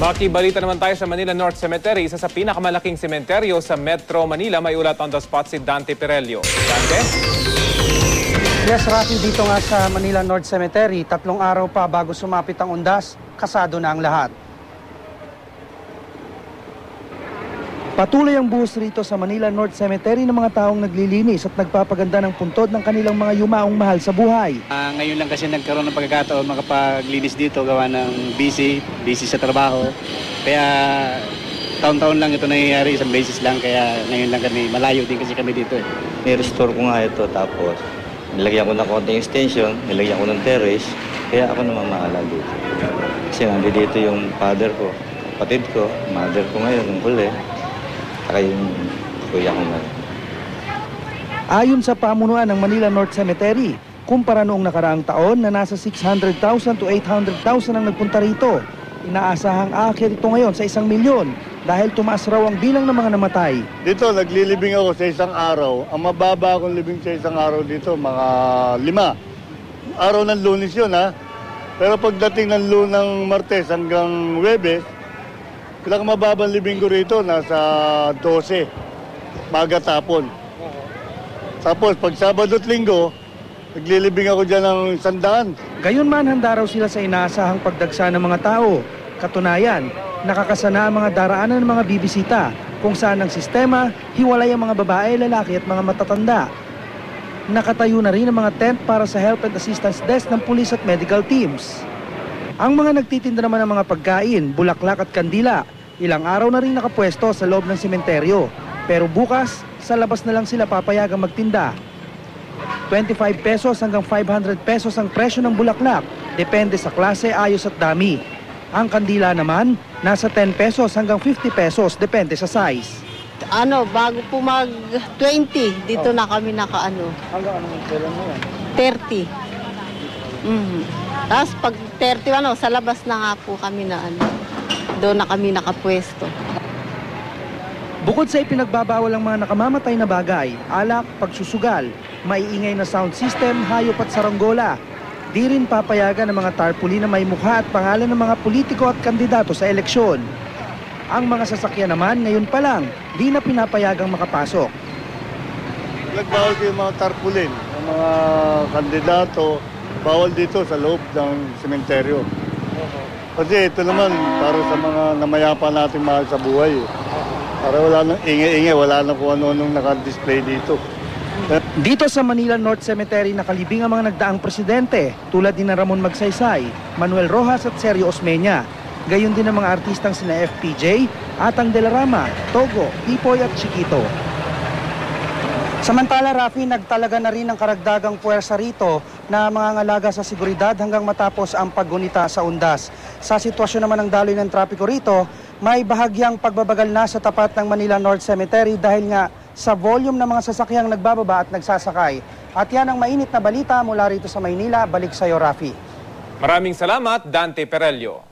Makibalita naman tayo sa Manila North Cemetery, isa sa pinakamalaking sementeryo sa Metro Manila. May ulat on the spot si Dante Perelio. Dante? Yes, Rafi, dito nga sa Manila North Cemetery, 3 araw pa bago sumapit ang undas, kasado na ang lahat. Patuloy ang buhos rito sa Manila North Cemetery ng mga taong naglilinis at nagpapaganda ng puntod ng kanilang mga yumaong mahal sa buhay. Ngayon lang kasi nagkaroon ng pagkakataon makapaglinis dito gawa ng busy sa trabaho. Kaya taon-taon lang ito nangyayari, isang beses lang, kaya ngayon lang kami, malayo din kasi kami dito. Ni-restore ko nga ito, tapos nilagyan ko ng konting extension, nilagyan ko ng terrace, kaya ako namamahala dito. Kasi nandito yung father ko, kapatid ko, mother ko ngayon, yung huli. Saka yung kuya ko ngayon. Ayon sa pamunuan ng Manila North Cemetery, kumpara noong nakaraang taon na nasa 600,000 to 800,000 ang nagpunta rito, inaasahang aakyat ito ngayon sa 1 milyon dahil tumaas raw ang bilang ng mga namatay. Dito, naglilibing ako sa isang araw. Ang mababa akong libing sa isang araw dito, mga 5. Araw ng Lunes yun, ha? Pero pagdating ng Martes hanggang Huwebes, pinakamababang libing ko rito, nasa 12, maga tapon. Tapos pag Sabado at Linggo, naglilibing ako dyan ng 100. Gayunman, handa raw sila sa inaasahang pagdagsa ng mga tao. Katunayan, nakakasana ang mga daraanan ng mga bibisita kung saan ang sistema, hiwalay ang mga babae, lalaki at mga matatanda. Nakatayo na rin ang mga tent para sa help and assistance desk ng pulis at medical teams. Ang mga nagtitinda naman ng mga pagkain, bulaklak at kandila, ilang araw na rin nakapwesto sa loob ng sementeryo. Pero bukas, sa labas na lang sila papayagang magtinda. 25 pesos hanggang 500 pesos ang presyo ng bulaklak, depende sa klase, ayos at dami. Ang kandila naman, nasa 10 pesos hanggang 50 pesos, depende sa size. Bago po mag-20, dito na kami nakaano. Hanggang anong kailan mo yan? 30. Tapos pag 30, sa labas na nga po kami na doon na kami nakapwesto. Bukod sa ipinagbabawal ang mga nakamamatay na bagay, alak, pagsusugal, maiingay na sound system, hayop at saranggola, di rin papayagan ng mga tarpaulin na may mukha at pangalan ng mga politiko at kandidato sa eleksyon. Ang mga sasakyan naman, ngayon pa lang, di na pinapayagang makapasok. Nagbawal ko yung mga tarpaulin, yung mga kandidato, bawal dito sa loob ng sementeryo. Kasi ito naman, para sa mga namayapa natin mahal sa buhay. Para wala nang ingay-ingay, wala nang kung ano-anong naka-display dito. Dito sa Manila North Cemetery nakalibing ang mga nagdaang presidente tulad ni Ramon Magsaysay, Manuel Rojas at Sergio Osmeña. Gayon din ang mga artistang sina FPJ, Atang de la Rama, Togo, Pipoy at Chiquito. Samantala, Rafi, nagtalaga na rin ng karagdagang puwersa rito na mangangalaga sa seguridad hanggang matapos ang paggunita sa undas. Sa sitwasyon naman ng daloy ng trapiko rito, may bahagyang pagbabagal na sa tapat ng Manila North Cemetery dahil nga sa volume ng mga sasakyang nagbababa at nagsasakay. At yan ang mainit na balita mula rito sa Maynila. Balik sa iyo, Rafi. Maraming salamat, Dante Perelio.